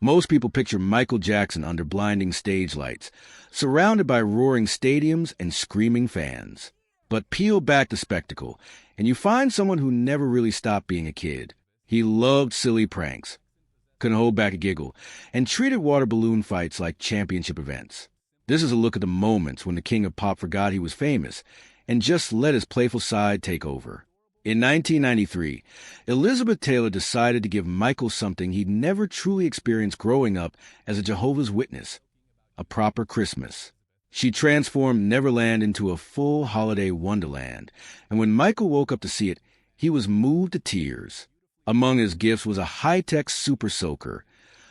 Most people picture Michael Jackson under blinding stage lights, surrounded by roaring stadiums and screaming fans. But peel back the spectacle, and you find someone who never really stopped being a kid. He loved silly pranks, couldn't hold back a giggle, and treated water balloon fights like championship events. This is a look at the moments when the king of pop forgot he was famous and just let his playful side take over. In 1993, Elizabeth Taylor decided to give Michael something he'd never truly experienced growing up as a Jehovah's Witness, a proper Christmas. She transformed Neverland into a full holiday wonderland, and when Michael woke up to see it, he was moved to tears. Among his gifts was a high-tech super soaker,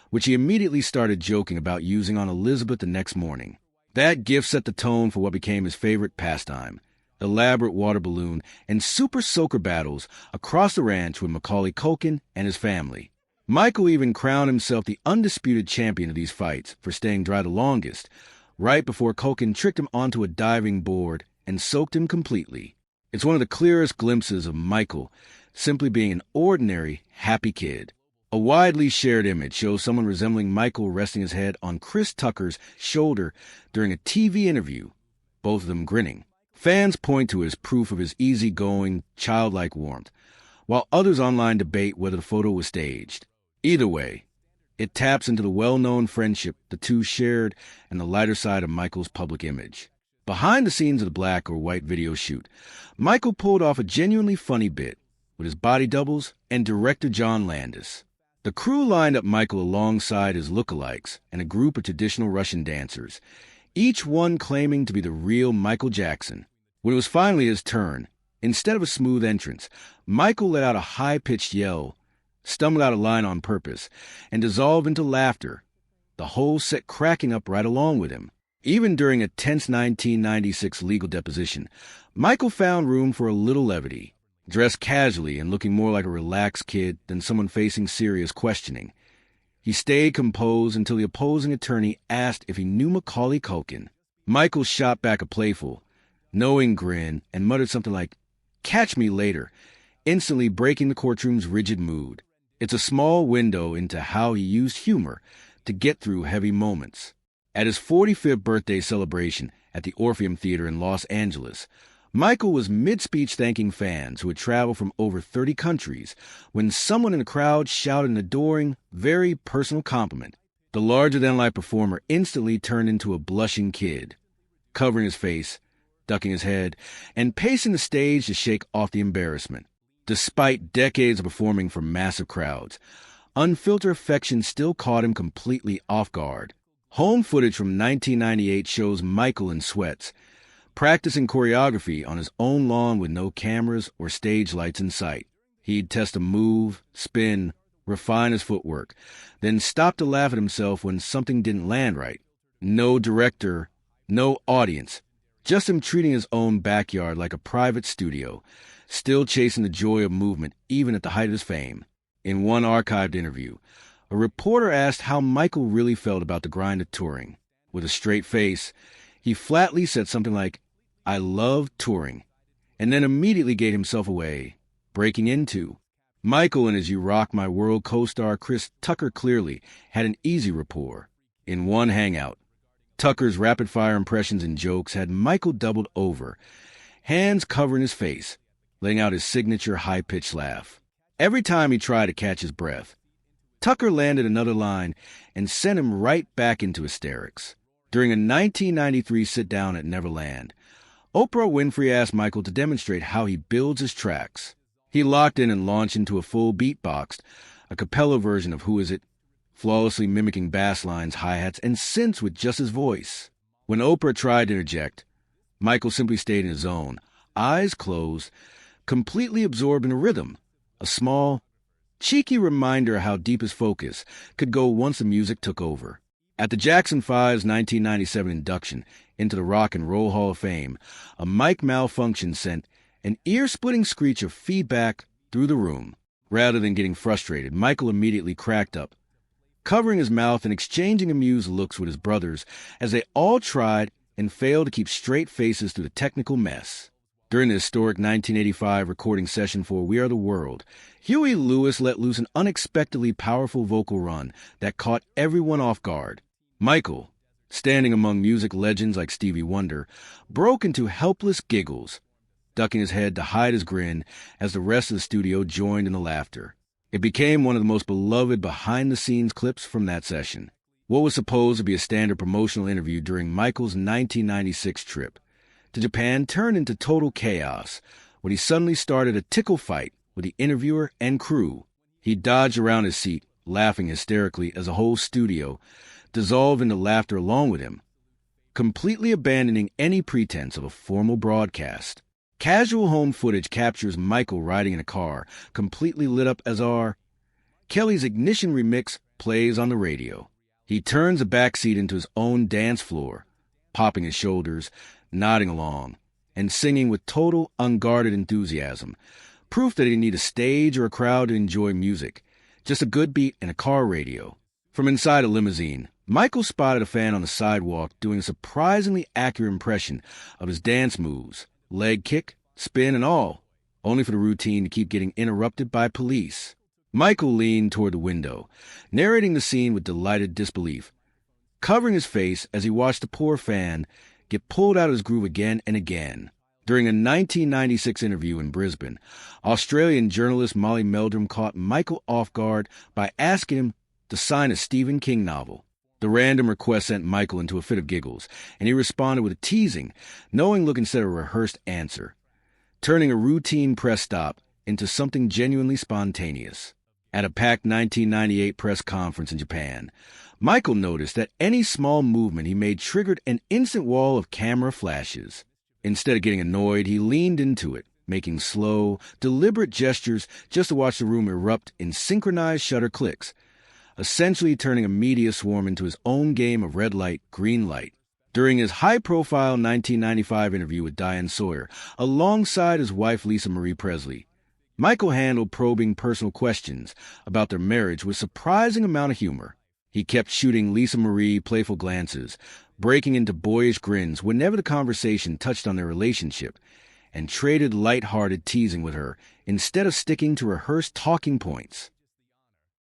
which he immediately started joking about using on Elizabeth the next morning. That gift set the tone for what became his favorite pastime: elaborate water balloon and super soaker battles across the ranch with Macaulay Culkin and his family. Michael even crowned himself the undisputed champion of these fights for staying dry the longest, right before Culkin tricked him onto a diving board and soaked him completely. It's one of the clearest glimpses of Michael simply being an ordinary, happy kid. A widely shared image shows someone resembling Michael resting his head on Chris Tucker's shoulder during a TV interview, both of them grinning. Fans point to it as proof of his easygoing, childlike warmth, while others online debate whether the photo was staged. Either way, it taps into the well-known friendship the two shared and the lighter side of Michael's public image. Behind the scenes of the black or white video shoot, Michael pulled off a genuinely funny bit with his body doubles and director John Landis. The crew lined up Michael alongside his lookalikes and a group of traditional Russian dancers, each one claiming to be the real Michael Jackson. When it was finally his turn, instead of a smooth entrance, Michael let out a high-pitched yell, stumbled out a line on purpose, and dissolved into laughter, the whole set cracking up right along with him. Even during a tense 1996 legal deposition, Michael found room for a little levity. Dressed casually and looking more like a relaxed kid than someone facing serious questioning, he stayed composed until the opposing attorney asked if he knew Macaulay Culkin. Michael shot back a playful, knowing grin and muttered something like, "Catch me later," instantly breaking the courtroom's rigid mood. It's a small window into how he used humor to get through heavy moments. At his 45th birthday celebration at the Orpheum Theater in Los Angeles, Michael was mid-speech thanking fans who had traveled from over 30 countries when someone in the crowd shouted an adoring, very personal compliment. The larger-than-life performer instantly turned into a blushing kid, covering his face, ducking his head, and pacing the stage to shake off the embarrassment. Despite decades of performing for massive crowds, unfiltered affection still caught him completely off guard. Home footage from 1998 shows Michael in sweats, practicing choreography on his own lawn with no cameras or stage lights in sight. He'd test a move, spin, refine his footwork, then stop to laugh at himself when something didn't land right. No director, no audience, just him treating his own backyard like a private studio, still chasing the joy of movement even at the height of his fame. In one archived interview, a reporter asked how Michael really felt about the grind of touring. With a straight face, he flatly said something like, "I love touring," and then immediately gave himself away, breaking into. Michael and his You Rock My World co-star Chris Tucker clearly had an easy rapport. In one hangout, Tucker's rapid-fire impressions and jokes had Michael doubled over, hands covering his face, letting out his signature high-pitched laugh. Every time he tried to catch his breath, Tucker landed another line and sent him right back into hysterics. During a 1993 sit-down at Neverland, Oprah Winfrey asked Michael to demonstrate how he builds his tracks. He locked in and launched into a full beatbox, a cappella version of Who Is It, flawlessly mimicking bass lines, hi-hats, and synths with just his voice. When Oprah tried to interject, Michael simply stayed in his zone, eyes closed, completely absorbed in the rhythm, a small, cheeky reminder how deep his focus could go once the music took over. At the Jackson 5's 1997 induction into the Rock and Roll Hall of Fame, a mic malfunction sent an ear-splitting screech of feedback through the room. Rather than getting frustrated, Michael immediately cracked up, covering his mouth and exchanging amused looks with his brothers as they all tried and failed to keep straight faces through the technical mess. During the historic 1985 recording session for We Are the World, Huey Lewis let loose an unexpectedly powerful vocal run that caught everyone off guard. Michael, standing among music legends like Stevie Wonder, broke into helpless giggles, ducking his head to hide his grin as the rest of the studio joined in the laughter. It became one of the most beloved behind-the-scenes clips from that session. What was supposed to be a standard promotional interview during Michael's 1996 trip to Japan turned into total chaos when he suddenly started a tickle fight with the interviewer and crew. He dodged around his seat, laughing hysterically as the whole studio dissolved into laughter along with him, completely abandoning any pretense of a formal broadcast. Casual home footage captures Michael riding in a car, completely lit up as R. Kelly's Ignition remix plays on the radio. He turns the backseat into his own dance floor, popping his shoulders, nodding along, and singing with total unguarded enthusiasm, proof that he didn't need a stage or a crowd to enjoy music, just a good beat and a car radio. From inside a limousine, Michael spotted a fan on the sidewalk doing a surprisingly accurate impression of his dance moves, leg kick, spin, and all, only for the routine to keep getting interrupted by police. Michael leaned toward the window, narrating the scene with delighted disbelief, covering his face as he watched the poor fan get pulled out of his groove again and again. During a 1996 interview in Brisbane, Australian journalist Molly Meldrum caught Michael off guard by asking him to sign a Stephen King novel. The random request sent Michael into a fit of giggles, and he responded with a teasing, knowing look instead of a rehearsed answer, turning a routine press stop into something genuinely spontaneous. At a packed 1998 press conference in Japan, Michael noticed that any small movement he made triggered an instant wall of camera flashes. Instead of getting annoyed, he leaned into it, making slow, deliberate gestures just to watch the room erupt in synchronized shutter clicks, essentially turning a media swarm into his own game of red light, green light. During his high-profile 1995 interview with Diane Sawyer, alongside his wife Lisa Marie Presley, Michael handled probing personal questions about their marriage with surprising amount of humor. He kept shooting Lisa Marie playful glances, breaking into boyish grins whenever the conversation touched on their relationship, and traded light-hearted teasing with her instead of sticking to rehearsed talking points.